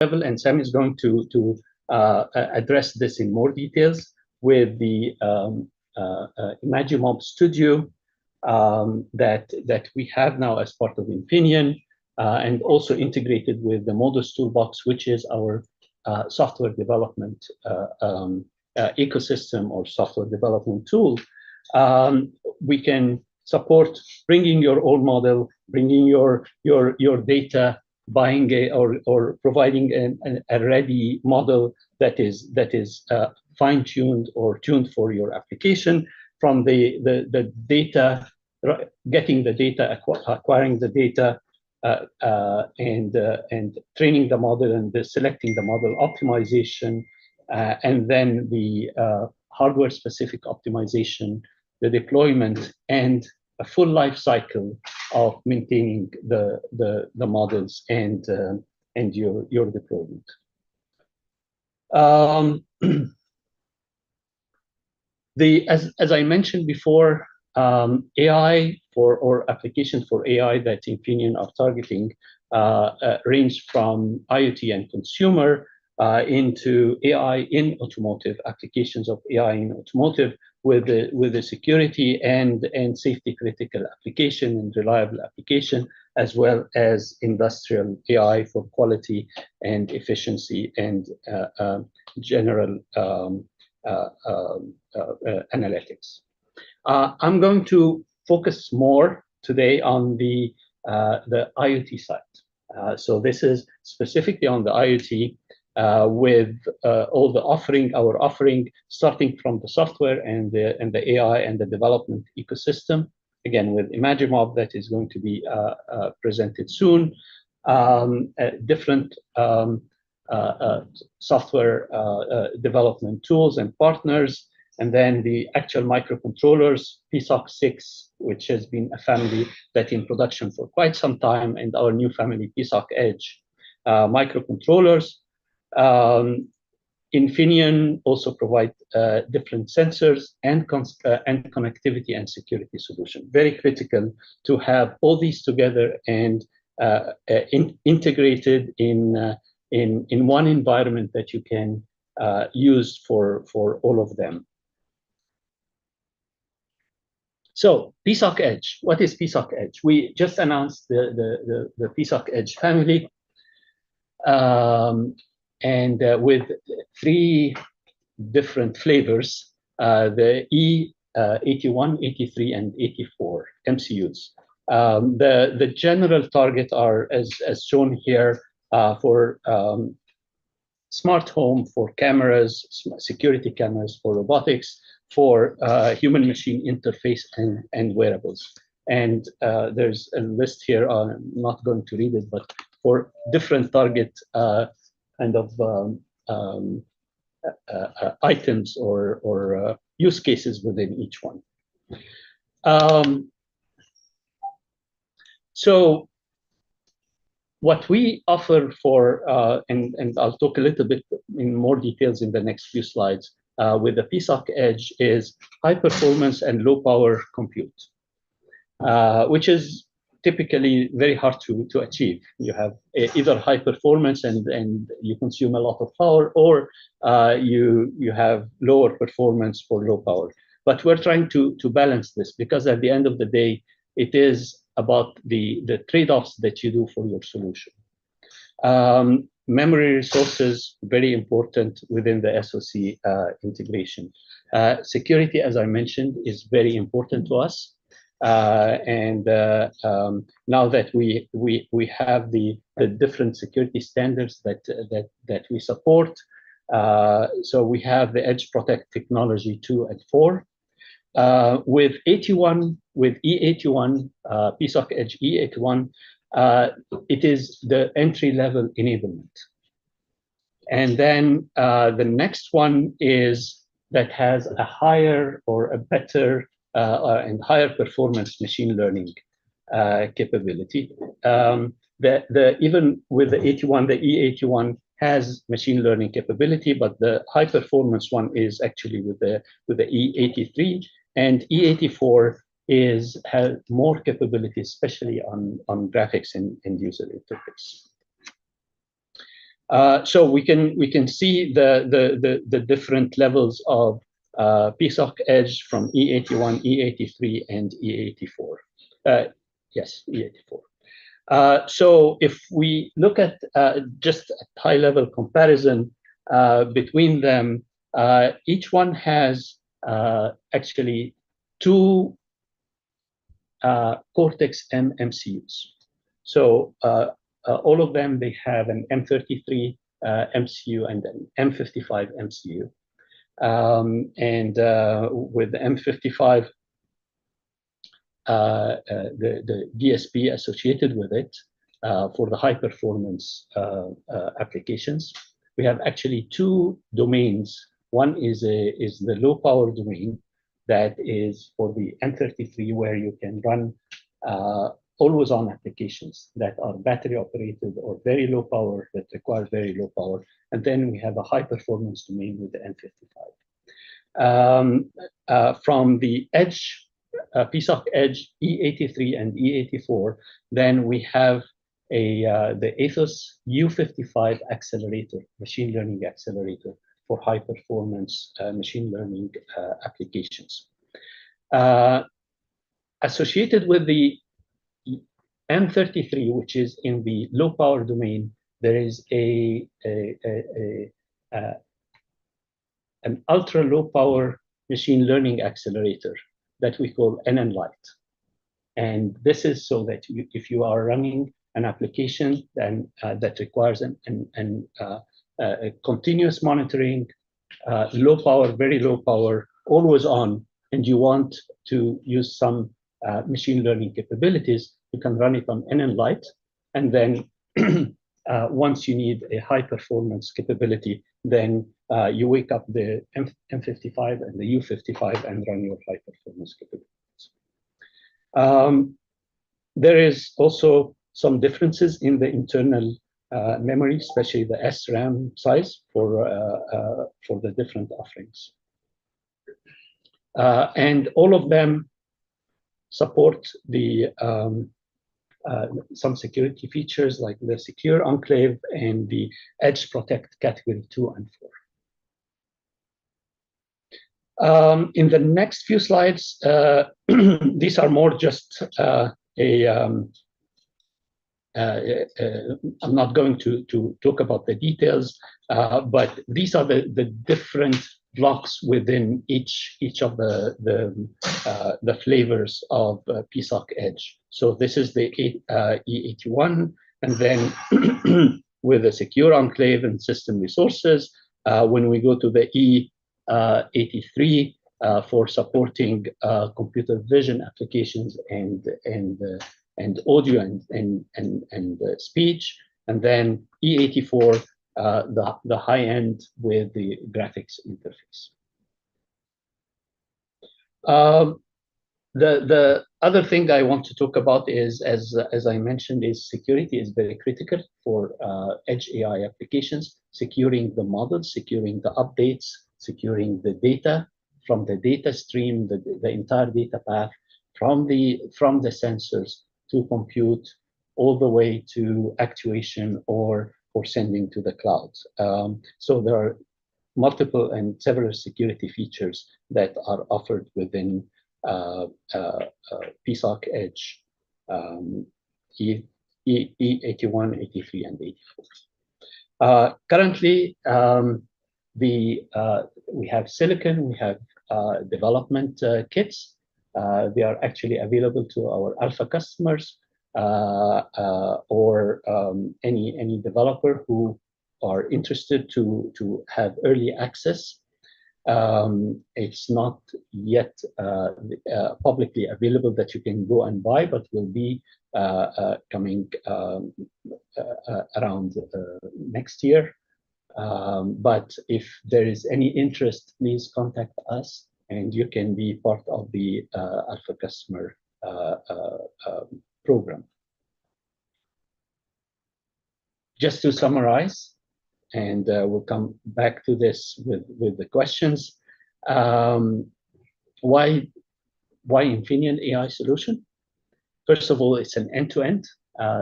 level, and Sam is going to address this in more details with the Imagimob Studio that we have now as part of Infineon, and also integrated with the Modus Toolbox, which is our software development ecosystem or software development tool. We can support bringing your own model, bringing your data, buying or providing a ready model that is fine-tuned or tuned for your application, from the data, getting the data, acquiring the data, and training the model, and selecting the model, optimization, and then the hardware-specific optimization, the deployment, and a full life cycle of maintaining the models and your deployment. As I mentioned before, AI or applications for AI that Infineon are targeting range from IoT and consumer into AI in automotive, applications of AI in automotive with the security and safety critical application and reliable application, as well as industrial AI for quality and efficiency and general analytics. I'm going to focus more today on the IoT side. So this is specifically on the IoT with all the our offering, starting from the software and the AI and the development ecosystem. Again, with Imagimob that is going to be presented soon. Different software development tools and partners, and then the actual microcontrollers, PSOC 6, which has been a family that in production for quite some time, and our new family, PSOC Edge microcontrollers. Infineon also provide different sensors and connectivity and security solution. Very critical to have all these together and integrated in one environment that you can use for all of them. So PSOC Edge, what is PSOC Edge? We just announced the PSOC Edge family, and with 3 different flavors, the E81, 83, and 84 MCUs. The general target are, as shown here, for smart home, for cameras, security cameras, for robotics, for human-machine interface and wearables. And there's a list here. I'm not going to read it, but for different target kind of items or use cases within each one. So what we offer for, and I'll talk a little bit in more details in the next few slides, with the PSOC Edge is high performance and low power compute, which is typically very hard to achieve. You have either high performance and you consume a lot of power, or you have lower performance for low power. But we're trying to balance this, because at the end of the day, it is about the trade-offs that you do for your solution. Memory resources, very important within the SoC integration. Security, as I mentioned, is very important to us. And now that we have the different security standards that we support, so we have the Edge Protect technology 2 and 4. With E81, PSOC Edge E81, it is the entry-level enablement. And then the next one is that has a higher or a better and higher performance machine learning capability. Even with the 81, the E81 has machine learning capability, but the high performance one is actually with the E83, and E84 has more capability, especially on graphics and user interface. So we can see the different levels of PSOC edge from E81, E83, and E84. Yes, E84. So if we look at just a high-level comparison between them, each one has actually two Cortex-M MCUs. So all of them, they have an M33 MCU and an M55 MCU. And with the M55, the DSP associated with it for the high performance applications. We have actually two domains. One is the low power domain that is for the M33, where you can run always on applications that are battery operated or very low power, that require very low power. And then we have a high performance domain with the M55. From the edge, PSOC edge E83 and E84, then we have the Ethos U55 accelerator, machine learning accelerator for high performance machine learning applications. Associated with the M33, which is in the low power domain, there is an ultra low power machine learning accelerator that we call NN Lite. And this is so that if you are running an application then that requires a continuous monitoring, low power, very low power, always on, and you want to use some machine learning capabilities, you can run it on NN Lite. And then once you need a high performance capability, then you wake up the M55 and the U55 and run your high performance capabilities. There is also some differences in the internal memory, especially the SRAM size for the different offerings. And all of them support the some security features like the secure enclave and the edge protect category 2 and 4. In the next few slides, these are more just I'm not going to talk about the details, but these are the different blocks within each of the flavors of PSOC Edge. So this is the E81, and then with the secure enclave and system resources. When we go to the E83 for supporting computer vision applications and audio and speech, and then E84, the high end with the graphics interface. The other thing I want to talk about is, as I mentioned, is security is very critical for edge AI applications, securing the models, securing the updates, securing the data from the data stream, the entire data path from the sensors to compute all the way to actuation or sending to the cloud. So there are multiple and several security features that are offered within PSOC Edge E81, 83, and 84. Currently, we have silicon, we have development kits. They are actually available to our alpha customers or any developer who are interested to have early access. It's not yet publicly available that you can go and buy, but will be coming around next year. But if there is any interest, please contact us and you can be part of the alpha customer program. Just to summarize, and we'll come back to this with the questions. Why Infineon AI solution? First of all, it's an end-to-end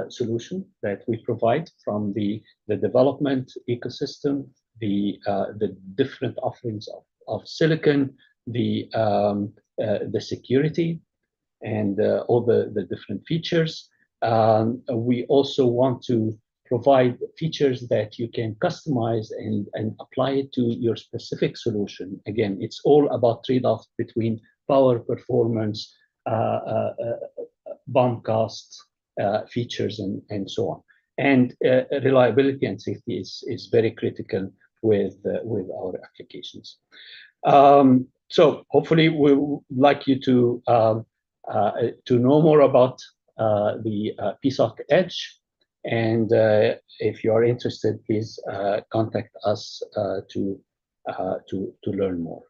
solution that we provide, from the development ecosystem, the different offerings of silicon, the security, and all the different features. We also want to provide features that you can customize and apply it to your specific solution. Again, it's all about trade-off between power, performance, BOM cost, features, and so on. And reliability and safety is very critical with our applications. So hopefully we would like you to know more about the PSOC Edge. And if you are interested, please contact us to learn more.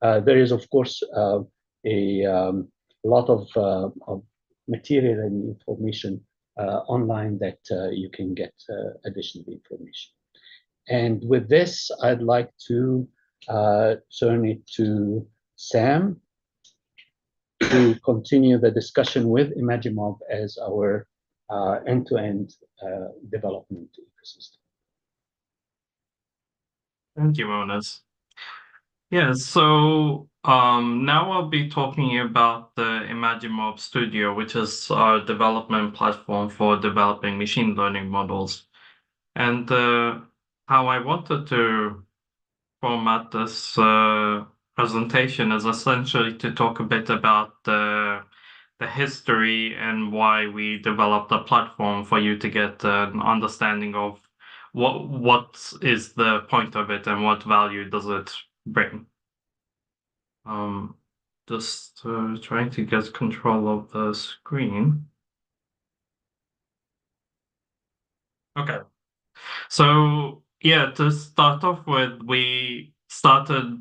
There is, of course, a lot of material and information online that you can get additional information. And with this, I'd like to turn it to Sam to continue the discussion with Imagimob as our end-to-end development ecosystem. Thank you, Monas. Yeah, so now I'll be talking about the Imagimob Studio, which is our development platform for developing machine learning models. And how I wanted to format this presentation is essentially to talk a bit about the history and why we developed a platform for you to get an understanding of what is the point of it and what value does it bring. Just trying to get control of the screen. Okay. So yeah, to start off with, we started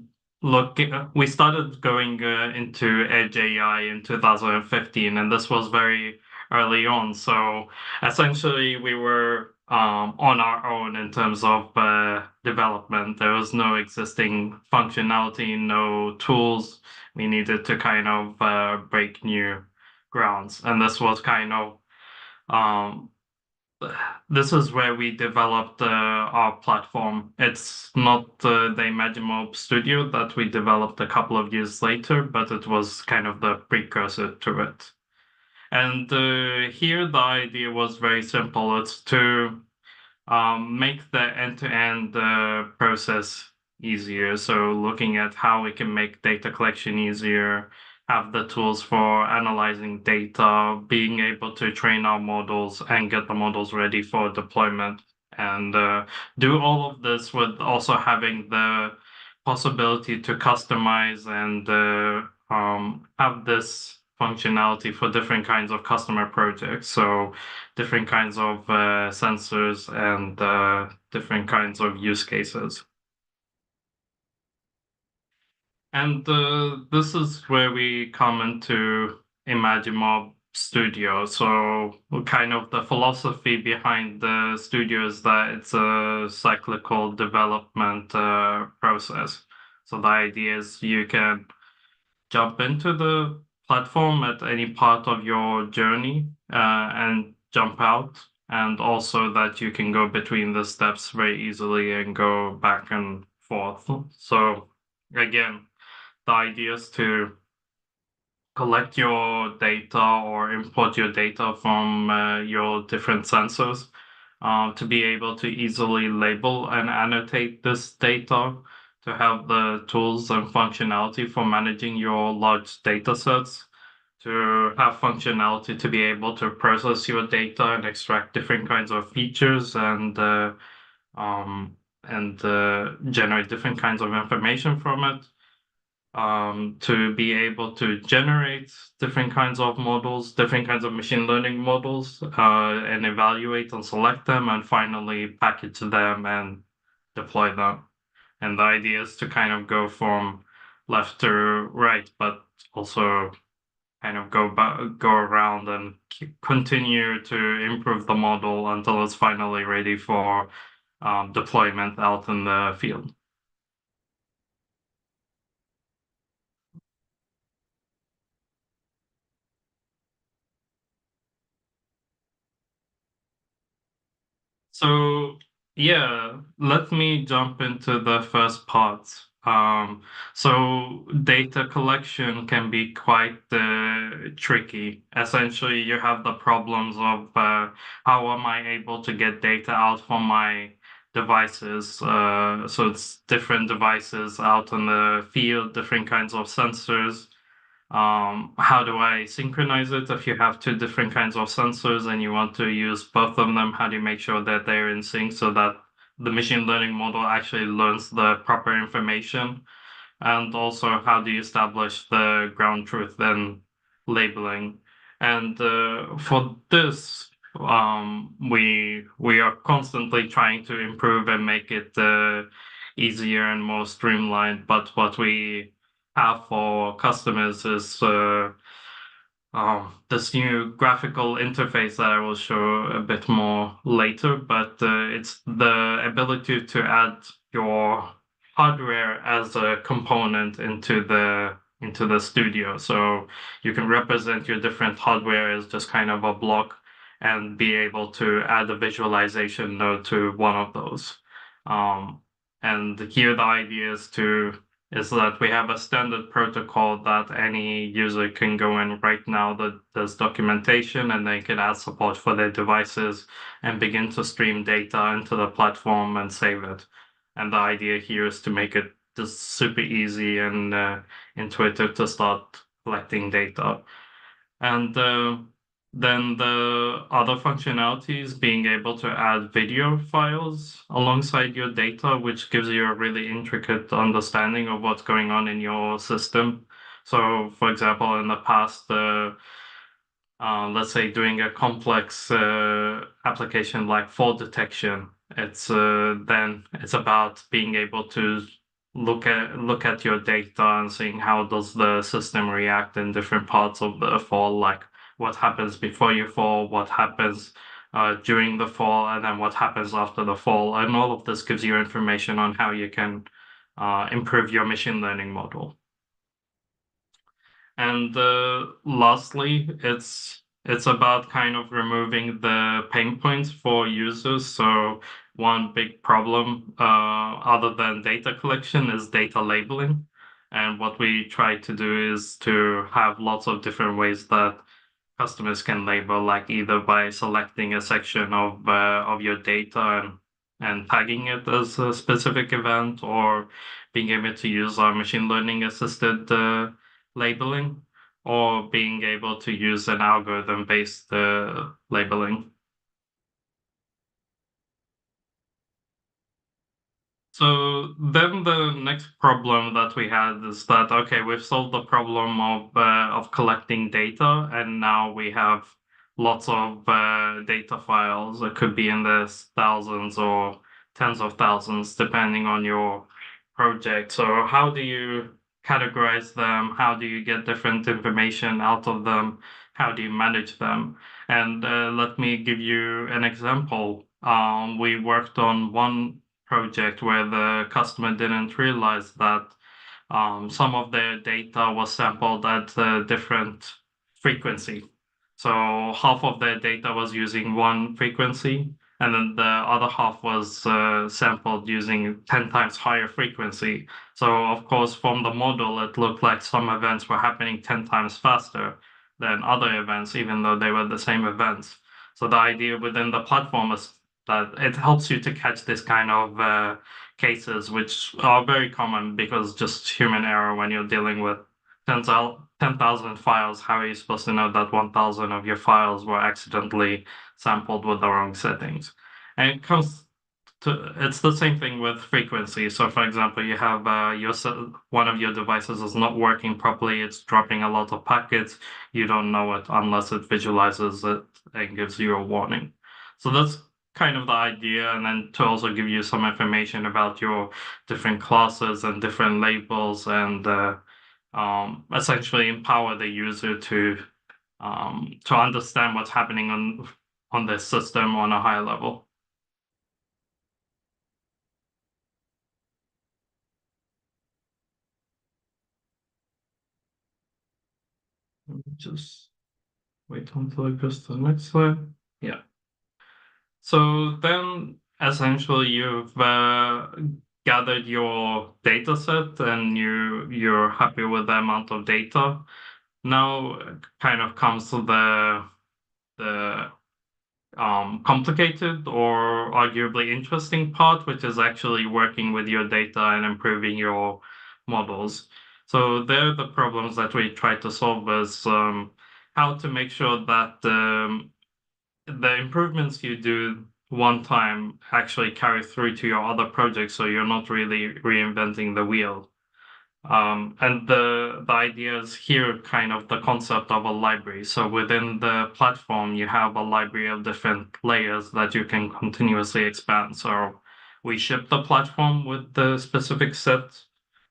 going into Edge AI in 2015, and this was very early on. So essentially, we were on our own in terms of development. There was no existing functionality, no tools. We needed to kind of break new grounds, and this was kind of this is where we developed our platform. It's not the Imagimob Studio that we developed a couple of years later, but it was kind of the precursor to it. And here the idea was very simple. It's to make the end-to-end process easier. So looking at how we can make data collection easier, have the tools for analyzing data, being able to train our models and get the models ready for deployment, and do all of this with also having the possibility to customize and have this functionality for different kinds of customer projects. So different kinds of sensors and different kinds of use cases. And this is where we come into Imagimob Studio. So kind of the philosophy behind the studio is that it's a cyclical development process. So the idea is you can jump into the platform at any part of your journey and jump out, and also that you can go between the steps very easily and go back and forth. So again, the idea is to collect your data or import your data from your different sensors to be able to easily label and annotate this data, to have the tools and functionality for managing your large data sets, to have functionality to be able to process your data and extract different kinds of features and generate different kinds of information from it, to be able to generate different kinds of models, different kinds of machine learning models, and evaluate and select them, and finally package them and deploy them. And the idea is to kind of go from left to right, but also kind of go around and continue to improve the model until it's finally ready for deployment out in the field. So yeah, let me jump into the first part. So data collection can be quite tricky. Essentially, you have the problems of how am I able to get data out from my devices? So it's different devices out in the field, different kinds of sensors. How do I synchronize it? If you have two different kinds of sensors and you want to use both of them, how do you make sure that they're in sync so that the machine learning model actually learns the proper information? And also, how do you establish the ground truth and labeling? And for this, we are constantly trying to improve and make it easier and more streamlined. But what we have for customers is this new graphical interface that I will show a bit more later, but it's the ability to add your hardware as a component into the studio. So you can represent your different hardware as just kind of a block and be able to add a visualization node to one of those. Um, and here the idea is that we have a standard protocol that any user can go in right now that does documentation and they can add support for their devices and begin to stream data into the platform and save it. And the idea here is to make it just super easy and intuitive to start collecting data. And then the other functionalities, being able to add video files alongside your data, which gives you a really intricate understanding of what's going on in your system. So, for example, in the past, let's say doing a complex application like fall detection, it's about being able to look at your data and seeing how does the system react in different parts of the fall, like what happens before you fall, what happens during the fall, and then what happens after the fall. And all of this gives you information on how you can improve your machine learning model. And lastly, it's about kind of removing the pain points for users. So one big problem, other than data collection, is data labeling. And what we try to do is to have lots of different ways that customers can label, like either by selecting a section of your data and tagging it as a specific event, or being able to use our machine learning assisted labeling, or being able to use an algorithm based labeling. So then the next problem that we had is that, okay, we've solved the problem of collecting data, and now we have lots of data files. It could be in the thousands or tens of thousands, depending on your project. So how do you categorize them? How do you get different information out of them? How do you manage them? And let me give you an example. We worked on one project where the customer didn't realize that some of their data was sampled at a different frequency. So half of their data was using one frequency, and then the other half was sampled using 10 times higher frequency. So, of course, from the model, it looked like some events were happening 10 times faster than other events, even though they were the same events. So, the idea within the platform is that it helps you to catch this kind of cases, which are very common because just human error when you're dealing with 10,000 files. How are you supposed to know that 1,000 of your files were accidentally sampled with the wrong settings? And it's the same thing with frequency. So, for example, you have one of your devices is not working properly. It's dropping a lot of packets. You don't know it unless it visualizes it and gives you a warning. So that's kind of the idea, and then to also give you some information about your different classes and different labels, and essentially empower the user to understand what's happening on the system on a higher level. Just wait until it goes to the next slide. Yeah. So then essentially you've gathered your data set and you're happy with the amount of data. Now kind of comes to the complicated or arguably interesting part, which is actually working with your data and improving your models. So there, the problems that we try to solve is how to make sure that the improvements you do one time actually carry through to your other projects, so you're not really reinventing the wheel. And the idea is here kind of the concept of a library. So within the platform, you have a library of different layers that you can continuously expand. So we ship the platform with the specific set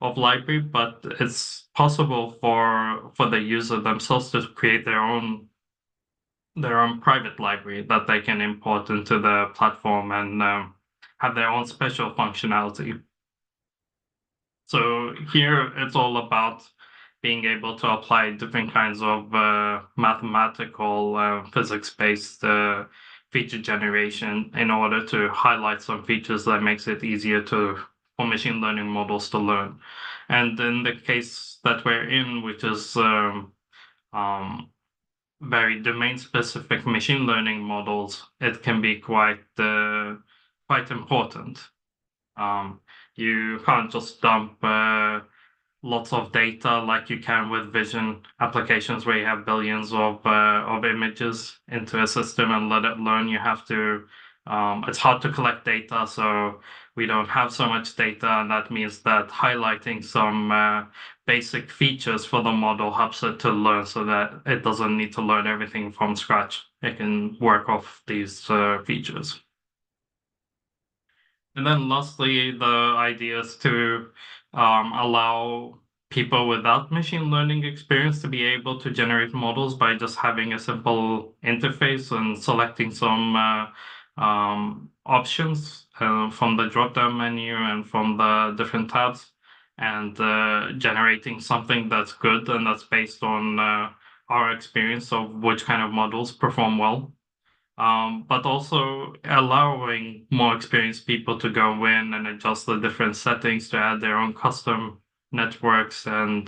of library, but it's possible for the user themselves to create their own private library that they can import into the platform and have their own special functionality. So here it's all about being able to apply different kinds of mathematical, physics-based feature generation in order to highlight some features that makes it easier for machine learning models to learn. And in the case that we're in, which is um, very domain-specific machine learning models, it can be quite important. You can't just dump lots of data like you can with vision applications where you have billions of images into a system and let it learn. You have to. It's hard to collect data, so we don't have so much data, and that means that highlighting some basic features for the model helps it to learn, so that it doesn't need to learn everything from scratch. It can work off these features. And then lastly, the idea is to allow people without machine learning experience to be able to generate models by just having a simple interface and selecting some options from the drop-down menu and from the different tabs and generating something that's good and that's based on our experience of which kind of models perform well. But also allowing more experienced people to go in and adjust the different settings to add their own custom networks and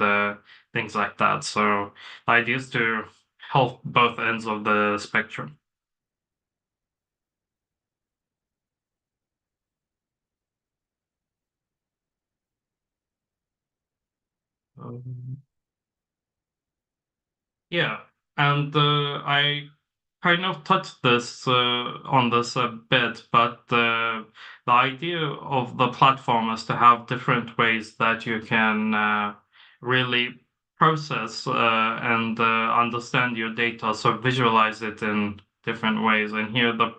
things like that. So the idea is to help both ends of the spectrum. Um, Yeah, and I kind of touched this on this a bit, but the idea of the platform is to have different ways that you can really process and understand your data, so visualize it in different ways. And here the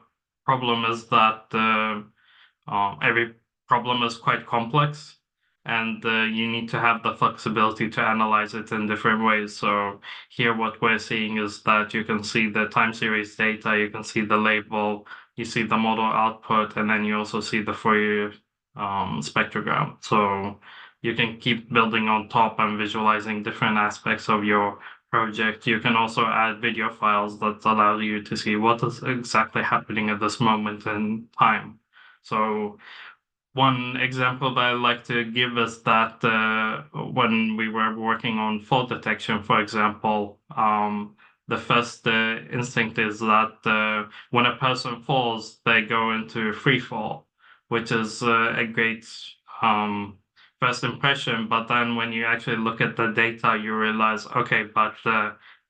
problem is that every problem is quite complex, and you need to have the flexibility to analyze it in different ways. So here, what we're seeing is that you can see the time series data, you can see the label, you see the model output, and then you also see the Fourier spectrogram. So you can keep building on top and visualizing different aspects of your project. You can also add video files that allow you to see what is exactly happening at this moment in time. So one example that I like to give is that when we were working on fall detection, for example, the first instinct is that when a person falls, they go into free fall, which is a great um, first impression. But then when you actually look at the data, you realize, okay, but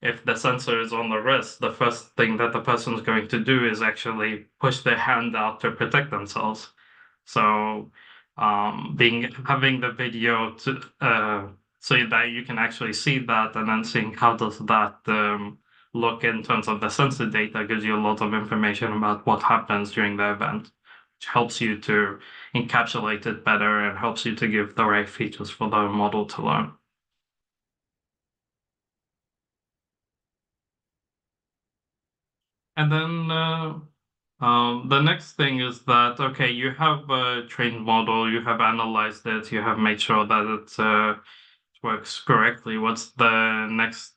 if the sensor is on the wrist, the first thing that the person is going to do is actually push their hand out to protect themselves. So being having the video to so that you can actually see that and then seeing how does that look in terms of the sensor data gives you a lot of information about what happens during the event, which helps you to encapsulate it better and helps you to give the right features for the model to learn. And then the next thing is that, okay, you have a trained model, you have analyzed it, you have made sure that it works correctly. What's the next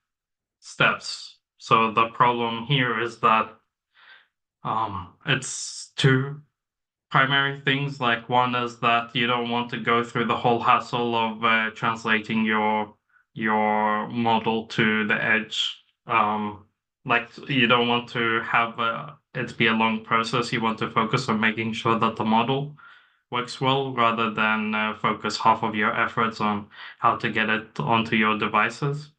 steps? So the problem here is that It's two primary things. Like one is that you don't want to go through the whole hassle of translating your model to the edge. Like you don't want to have it be a long process. You want to focus on making sure that the model works well rather than focus half of your efforts on how to get it onto your devices.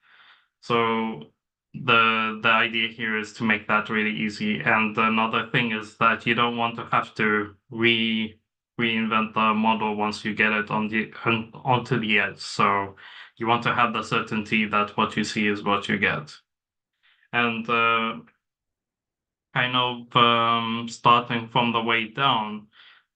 So the idea here is to make that really easy. And another thing is that you don't want to have to reinvent the model once you get it onto the edge. So you want to have the certainty that what you see is what you get. And kind of starting from the way down,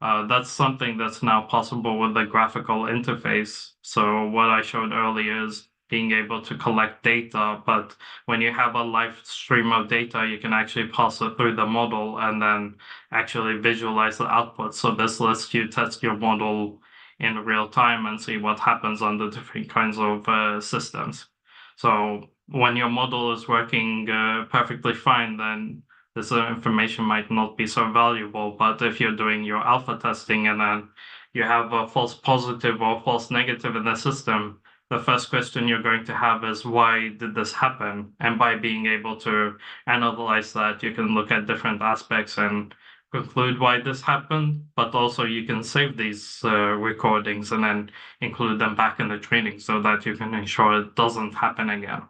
that's something that's now possible with the graphical interface. So what I showed earlier is being able to collect data, but when you have a live stream of data, you can actually pass it through the model and then actually visualize the output. So this lets you test your model in real time and see what happens on the different kinds of systems. So when your model is working perfectly fine, then this information might not be so valuable. But if you're doing your alpha testing and then you have a false positive or false negative in the system, the first question you're going to have is why did this happen? And by being able to analyze that, you can look at different aspects and conclude why this happened, but also you can save these recordings and then include them back in the training so that you can ensure it doesn't happen again.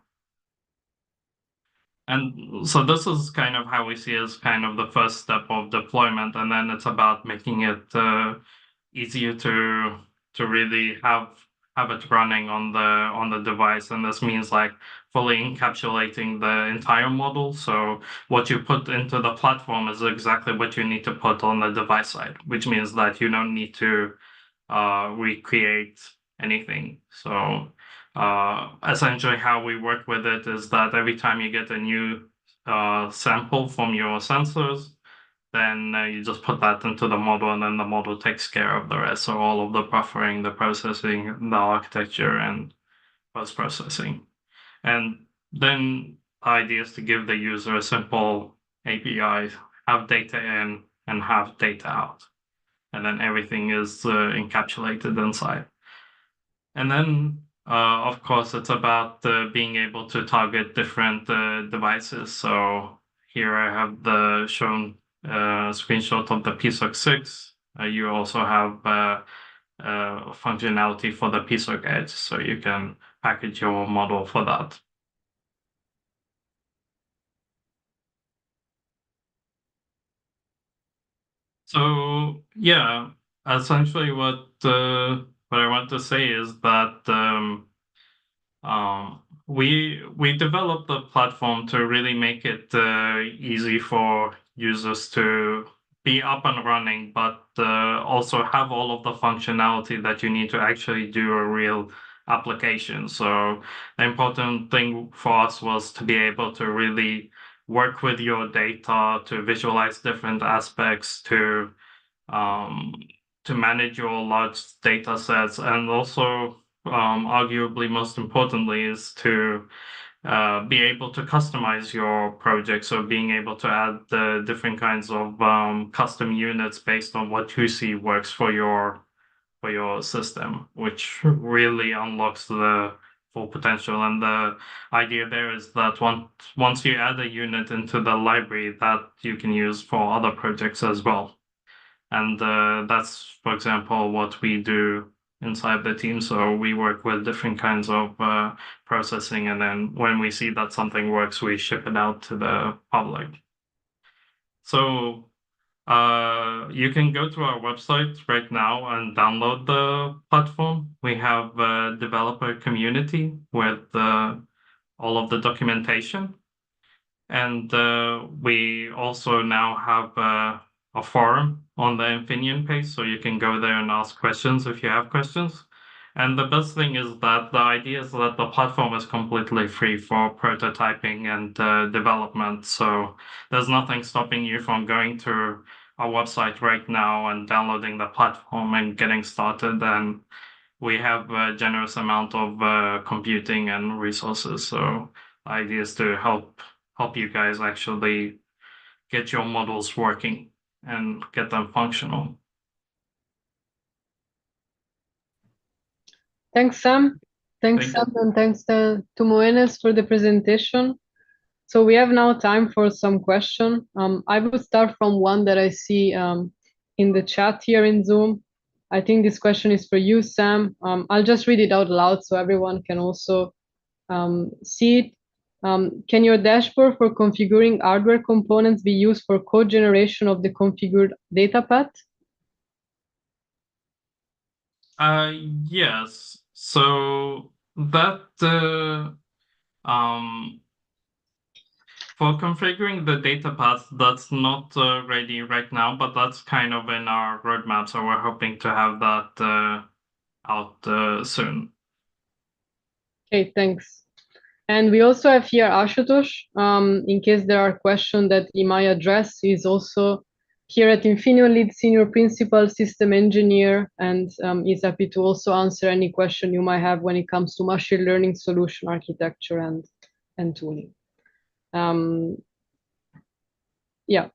And so this is kind of how we see as kind of the first step of deployment, and then it's about making it easier to really have it running on the device. And this means like fully encapsulating the entire model. So what you put into the platform is exactly what you need to put on the device side, which means that you don't need to recreate anything. So essentially how we work with it is that every time you get a new sample from your sensors, then you just put that into the model and then the model takes care of the rest. So all of the buffering, the processing, the architecture, and post-processing. And then the idea is to give the user a simple API, have data in and have data out. And then everything is encapsulated inside. And then, of course, it's about being able to target different devices. So here I have the shown screenshot of the PSOC 6. You also have functionality for the PSOC Edge, so you can package your model for that. So yeah, essentially what I want to say is that we developed the platform to really make it easy for users to be up and running, but also have all of the functionality that you need to actually do a real application. So the important thing for us was to be able to really work with your data, to visualize different aspects, um, to manage your large data sets, and also arguably most importantly is to be able to customize your project. So being able to add the different kinds of custom units based on what you see works for your system, which really unlocks the full potential. And the idea there is that once you add a unit into the library, that you can use for other projects as well. And that's, for example, what we do inside the team. So we work with different kinds of processing, and then when we see that something works, we ship it out to the public. So you can go to our website right now and download the platform. We have a developer community with all of the documentation. And we also now have a forum on the Infineon page, so you can go there and ask questions if you have questions. And the best thing is that the idea is that the platform is completely free for prototyping and development. So there's nothing stopping you from going to our website right now and downloading the platform and getting started. And we have a generous amount of computing and resources. So the idea is to help you guys actually get your models working and get them functional. Thanks, Sam. Thanks, Sam, and thanks to Moenes for the presentation. So we have now time for some question. I will start from one that I see in the chat here in Zoom. I think this question is for you, Sam. I'll just read it out loud so everyone can also see it. Can your dashboard for configuring hardware components be used for code generation of the configured data path? Yes. So that for configuring the data path, that's not ready right now, but that's kind of in our roadmap. So we're hoping to have that out soon. Okay, thanks. And we also have here Ashutosh, in case there are questions that he might address. He's also here at Infineon, lead senior principal system engineer, and he's happy to also answer any question you might have when it comes to machine learning solution architecture and tooling. Yeah.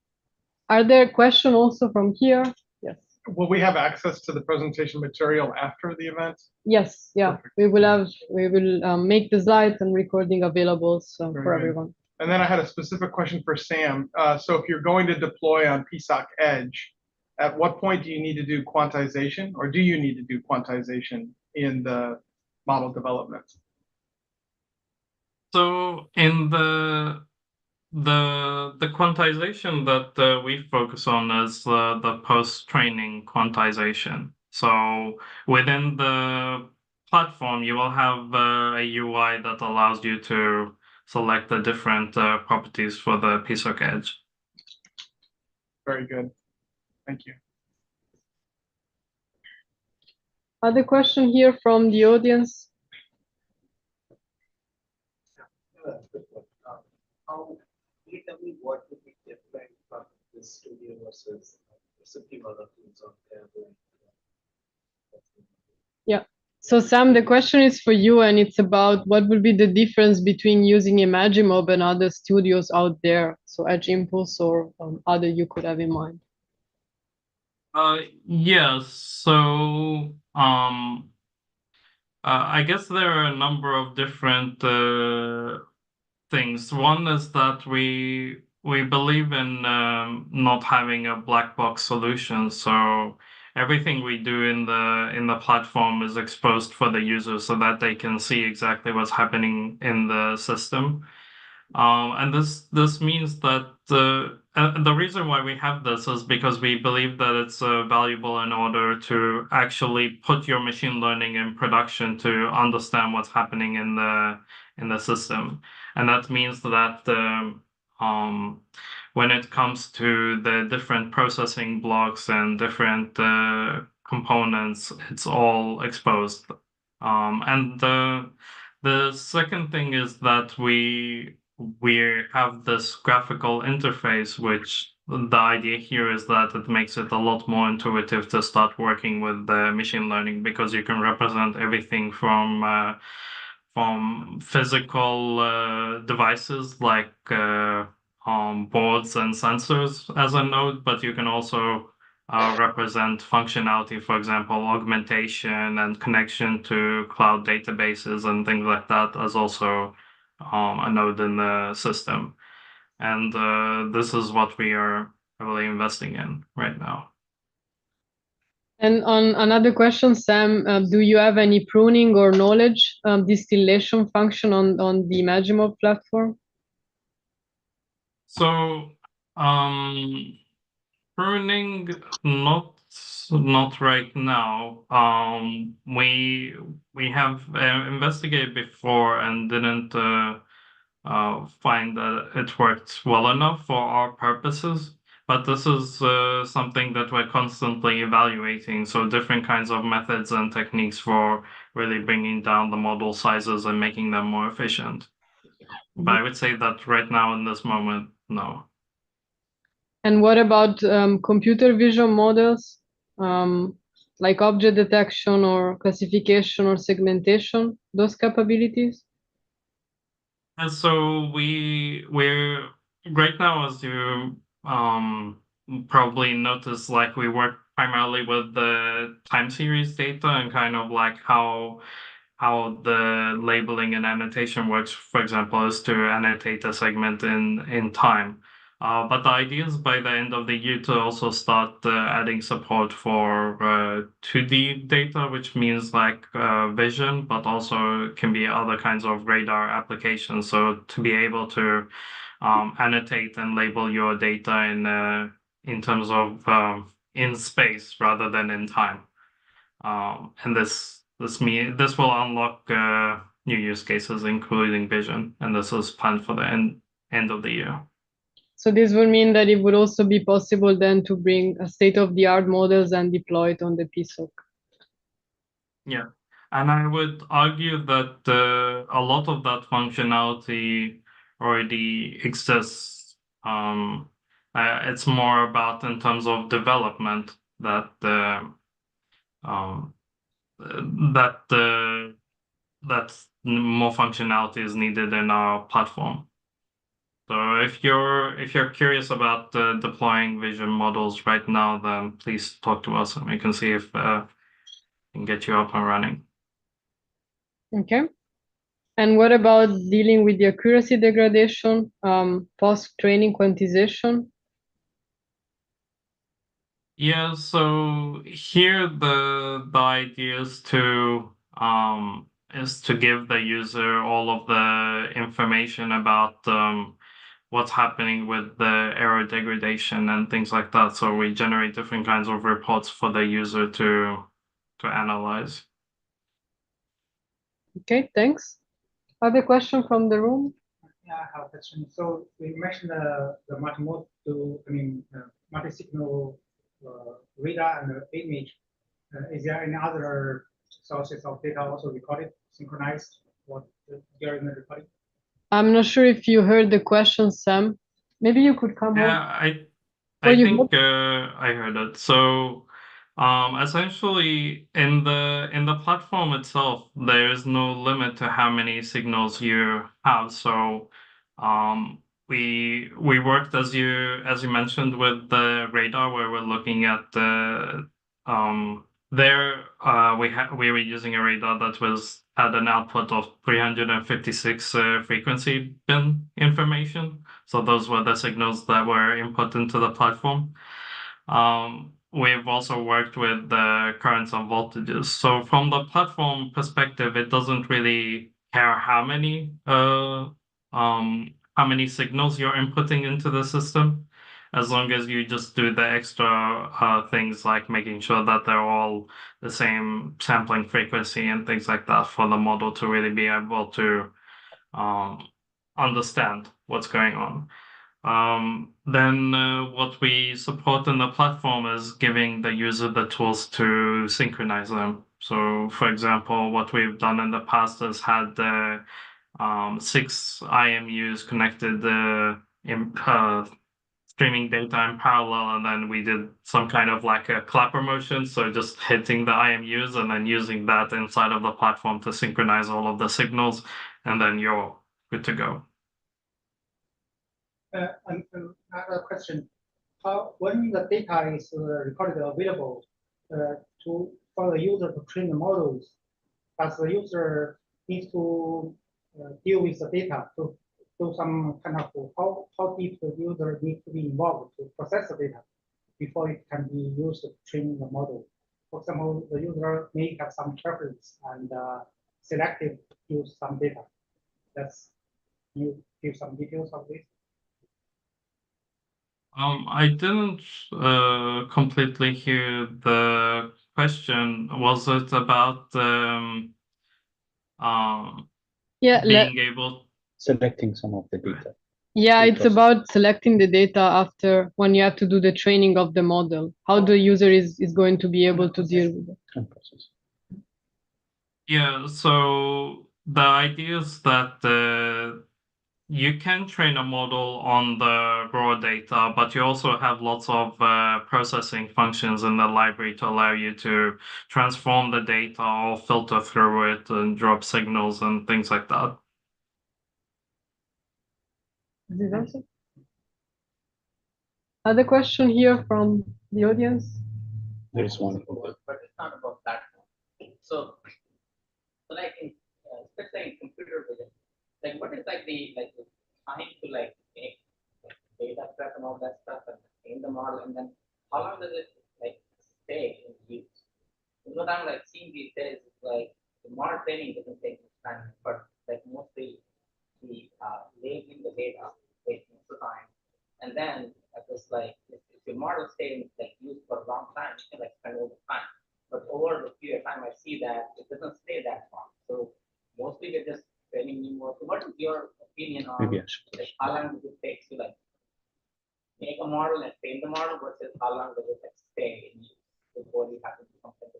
Are there questions also from here? Yes. Will we have access to the presentation material after the event? Yes, yeah. Perfect. We will make the slides and recording available for everyone. And then I had a specific question for Sam. So if you're going to deploy on PSOC Edge, at what point do you need to do quantization, or do you need to do quantization in the model development? So in the quantization that we focus on is the post-training quantization. So within the platform, you will have a UI that allows you to select the different properties for the PSOC Edge. Very good. Thank you. Other question here from the audience? How relatively what would be different from this studio versus recipe other tools out there? Yeah. So Sam, the question is for you, and it's about what would be the difference between using Imagimob and other studios out there, so Edge Impulse or other you could have in mind. Yes. So I guess there are a number of different things. One is that we believe in not having a black box solution. So everything we do in the platform is exposed for the user so that they can see exactly what's happening in the system. And this means that the reason why we have this is because we believe that it's valuable in order to actually put your machine learning in production to understand what's happening in the system. And that means that when it comes to the different processing blocks and different components, it's all exposed. And the second thing is that we have this graphical interface, which the idea here is that it makes it a lot more intuitive to start working with the machine learning, because you can represent everything from physical devices like boards and sensors as a node, but you can also represent functionality, for example, augmentation and connection to cloud databases and things like that as also a node in the system. And this is what we are really investing in right now. And on another question, Sam, do you have any pruning or knowledge distillation function on the Imagimob platform? So pruning, not right now. We have investigated before and didn't find that it worked well enough for our purposes. But this is something that we're constantly evaluating. So different kinds of methods and techniques for really bringing down the model sizes and making them more efficient. But I would say that right now in this moment, no. And what about computer vision models, like object detection or classification or segmentation, those capabilities? And so we're right now, as you probably noticed, like, we work primarily with the time series data and kind of like how the labeling and annotation works, for example, is to annotate a segment in time. But the idea is by the end of the year to also start adding support for 2D data, which means like vision, but also can be other kinds of radar applications. So to be able to annotate and label your data in terms of in space rather than in time. And this will unlock new use cases, including vision, and this is planned for the end of the year. So this would mean that it would also be possible then to bring a state-of-the-art models and deploy it on the PSOC. Yeah, and I would argue that a lot of that functionality already exists. It's more about in terms of development that more functionality is needed in our platform. So if you're curious about deploying vision models right now, then please talk to us and we can see if we can get you up and running. Okay. And what about dealing with the accuracy degradation, post-training quantization? Yeah, so here the idea is to give the user all of the information about what's happening with the error degradation and things like that. So we generate different kinds of reports for the user to analyze. Okay, thanks. Other question from the room? Yeah, I have a question. So you mentioned the multimodal, multi-signal radar and image. Is there any other sources of data also recorded, synchronized, during the recording? I'm not sure if you heard the question, Sam. Maybe you could come Yeah, on. I think I heard it. So essentially in the platform itself, there is no limit to how many signals you have. So we worked as you mentioned with the radar where we're looking at the we were using a radar that had an output of 356 frequency bin information. So those were the signals that were input into the platform. We've also worked with the currents and voltages. So from the platform perspective, it doesn't really care how many signals you're inputting into the system, as long as you just do the extra things like making sure that they're all the same sampling frequency and things like that for the model to really be able to understand what's going on. Then what we support in the platform is giving the user the tools to synchronize them. So, for example, what we've done in the past is had 6 IMUs connected streaming data in parallel, and then we did some kind of like a clapper motion, so just hitting the IMUs and then using that inside of the platform to synchronize all of the signals, and then you're good to go. Another question: when the data is recorded available for the user to train the models, does the user need to deal with the data to do some kind of how deep the user needs to be involved to process the data before it can be used to train the model? For example, the user may have some preference and selective use some data. Can you give some details of this? I didn't completely hear the question. Was it about being able selecting some of the data? Yeah, it's about selecting the data after when you have to do the training of the model, how the user is going to be able to deal with it. Yeah, so the idea is that you can train a model on the raw data, but you also have lots of processing functions in the library to allow you to transform the data or filter through it and drop signals and things like that. Other question here from the audience? There is one. But it's not about that. So like especially in computer vision, like what is like the time to like make data prep and all that stuff and train the model, and then how long does it like stay in use? What I'm like seeing these days is like the model training doesn't take much time, but like mostly the labeling the data takes most of the time. And then at this like if your model stays like used for a long time, you can like spend all the time. But over the period of time, I see that it doesn't stay that long. So mostly we're just training new models. So what is your opinion on Maybe I like, how long does it take to like make a model and train the model versus how long does it like stay in use before you have to do something?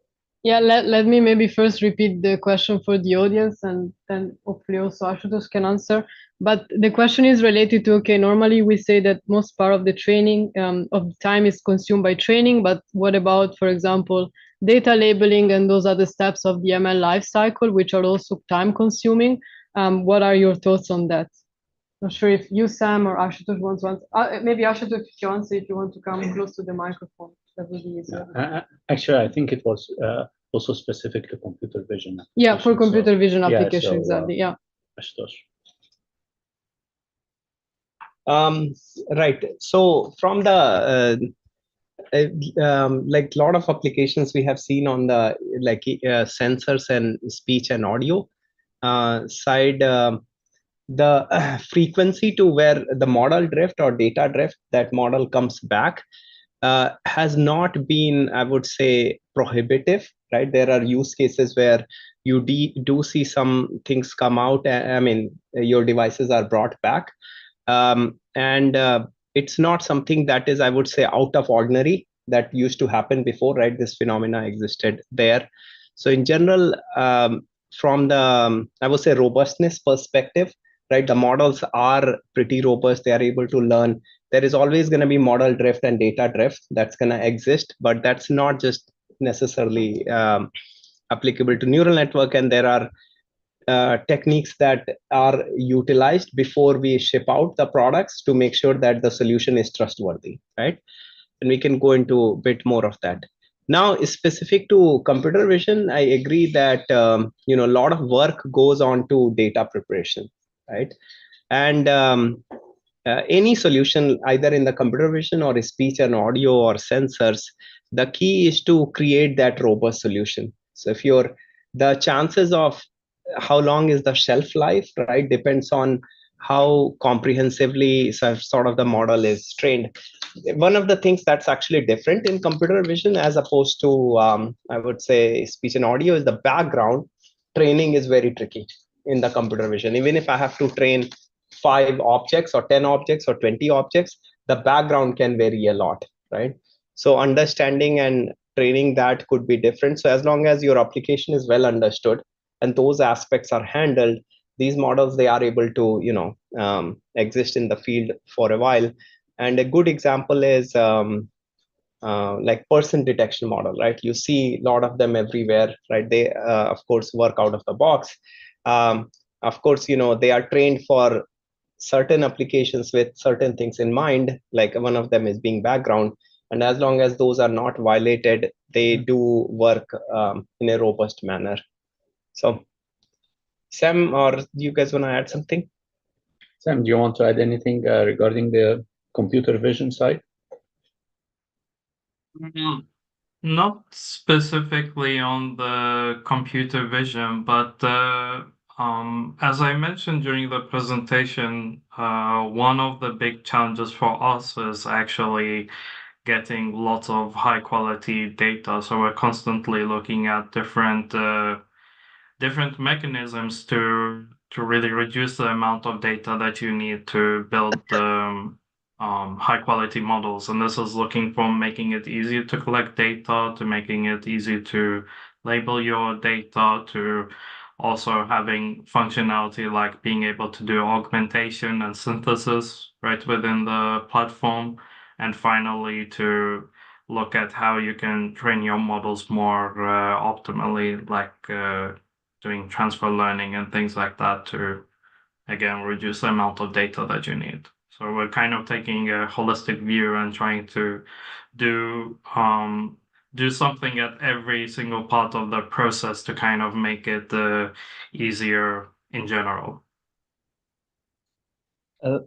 Yeah, let me maybe first repeat the question for the audience, and then hopefully also Ashutosh can answer. But the question is related to, okay, normally we say that most part of the training of the time is consumed by training, but what about, for example, data labeling and those other steps of the ML lifecycle, which are also time consuming? What are your thoughts on that? Not sure if you, Sam, or Ashutosh want to answer. Maybe Ashutosh, if you answer, if you want to come close to the microphone, that would be easier. Actually, I think it was also specific to computer vision. Yeah, for computer vision yeah, application, so, exactly. Yeah. Ashutosh. Right. So from the like a lot of applications we have seen on the like sensors and speech and audio side, the frequency to where the model drift or data drift, that model comes back, has not been, I would say, prohibitive, right? There are use cases where you do see some things come out. I mean, your devices are brought back. And it's not something that is, I would say, out of ordinary that used to happen before, right? This phenomena existed there. So in general, from the, I would say, robustness perspective, right, the models are pretty robust. They are able to learn. There is always going to be model drift and data drift that's going to exist, but that's not just necessarily applicable to neural network. And there are techniques that are utilized before we ship out the products to make sure that the solution is trustworthy, right? And we can go into a bit more of that. Now, specific to computer vision, I agree that a lot of work goes on to data preparation, right? And any solution, either in the computer vision or speech and audio or sensors, the key is to create that robust solution. So if the chances of how long is the shelf life, right, depends on how comprehensively sort of the model is trained. One of the things that's actually different in computer vision as opposed to, I would say, speech and audio is the background training is very tricky in the computer vision. Even if I have to train 5 objects or 10 objects or 20 objects, the background can vary a lot, right? So understanding and training that could be different. So as long as your application is well understood and those aspects are handled, these models, they are able to exist in the field for a while. And a good example is like person detection model, right? You see a lot of them everywhere, right? They of course work out of the box. Of course, they are trained for certain applications with certain things in mind, like one of them is being background. And as long as those are not violated, they do work in a robust manner. So Sam, or do you guys want to add something? Sam, do you want to add anything regarding the computer vision side? Not specifically on the computer vision, but as I mentioned during the presentation, one of the big challenges for us is actually getting lots of high quality data. So we're constantly looking at different mechanisms to really reduce the amount of data that you need to build high quality models. And this is looking from making it easier to collect data, to making it easy to label your data, to also having functionality like being able to do augmentation and synthesis right within the platform. And finally, to look at how you can train your models more optimally, like doing transfer learning and things like that to, again, reduce the amount of data that you need. So we're kind of taking a holistic view and trying to do something at every single part of the process to kind of make it easier in general.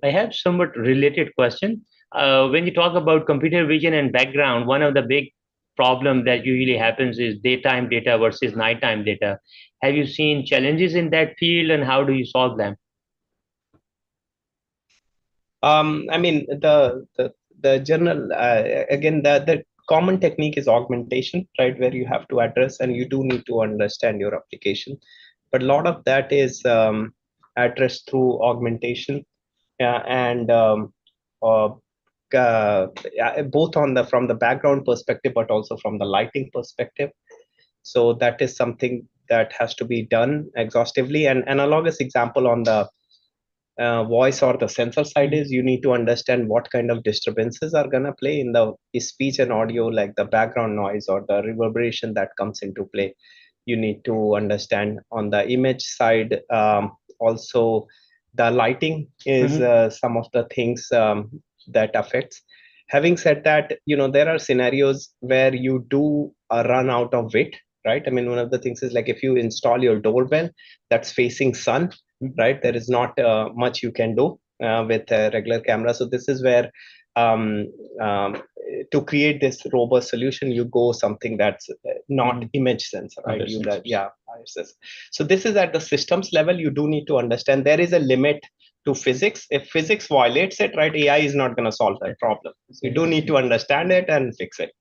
I have somewhat related question. When you talk about computer vision and background, one of the big problem that usually happens is daytime data versus nighttime data. Have you seen challenges in that field, and how do you solve them? I mean, the general again, the common technique is augmentation, right? Where you have to address and you do need to understand your application, but a lot of that is addressed through augmentation, and both from the background perspective, but also from the lighting perspective. So that is something that has to be done exhaustively. And analogous example on the voice or the sensor side is you need to understand what kind of disturbances are going to play in the speech and audio, like the background noise or the reverberation that comes into play. You need to understand on the image side. Also, the lighting is some of the things that affects. Having said that, there are scenarios where you do run out of weight, right? I mean, one of the things is like if you install your doorbell that's facing sun, right, there is not much you can do with a regular camera. So this is where to create this robust solution, you go something that's not image sensor, right? So this is at the systems level. You do need to understand there is a limit to physics. If physics violates it, right, AI is not going to solve that problem. So you do need to understand it and fix it.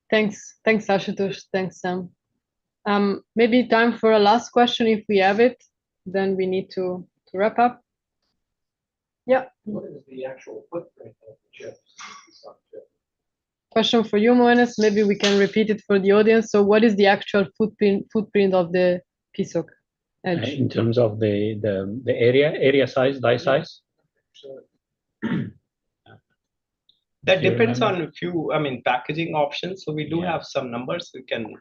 Thanks, Ashutosh. Thanks, Sam. Maybe time for a last question if we have it. Then we need to wrap up. Yeah. What is the actual footprint of the chips? Question for you, Moenis. Maybe we can repeat it for the audience. So what is the actual footprint of the PSOC edge? In terms of the area size, die size? That depends on a few, packaging options. So we do have some numbers we can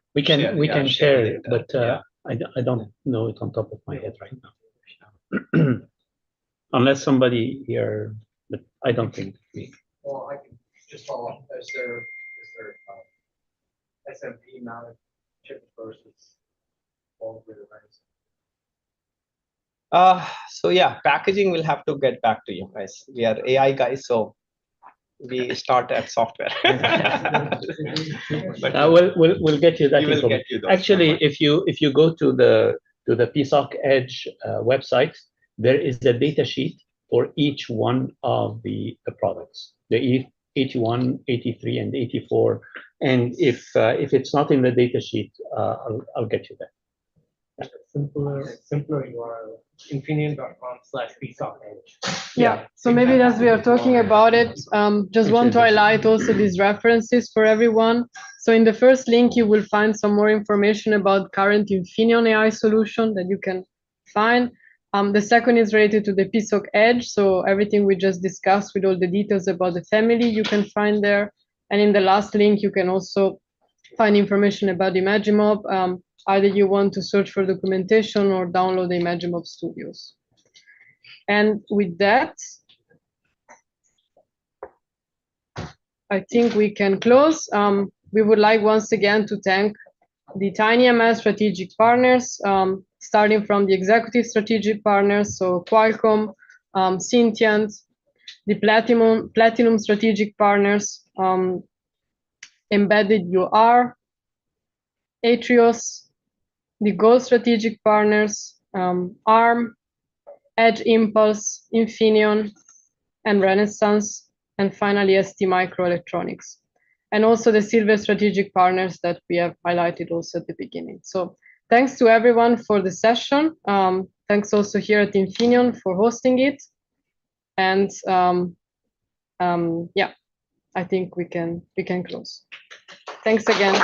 share it, but I don't know it on top of my head right now. Unless somebody here, but I don't think we. Well, I can just follow up. Is there SMP mounted chips versus all grid arrays? So yeah, packaging will have to get back to you guys. We are AI guys, so we start at software. But we'll get you that. Actually, if you go to the PSOC Edge website, there is a data sheet for each one of the products, the 81, 83, and 84. And if it's not in the data sheet, I'll get you that. Simpler URL, Infineon.com/PSOC-Edge. Yeah, so maybe as we are talking about it, just want to highlight also these references for everyone. So in the first link, you will find some more information about current Infineon AI solution that you can find. The second is related to the PSOC Edge. So everything we just discussed with all the details about the family, you can find there. And in the last link, you can also find information about Imagimob. Either you want to search for documentation or download the Imagimob Studios. And with that, I think we can close. We would like once again to thank the tinyML strategic partners, starting from the executive strategic partners, so Qualcomm, Syntiant, the Platinum strategic partners, Embedded UR, Atrios, the Gold strategic partners, ARM, Edge Impulse, Infineon, and Renaissance, and finally STMicroelectronics. And also the Silver strategic partners that we have highlighted also at the beginning. So thanks to everyone for the session. Thanks also here at Infineon for hosting it. And yeah, I think we can close. Thanks again.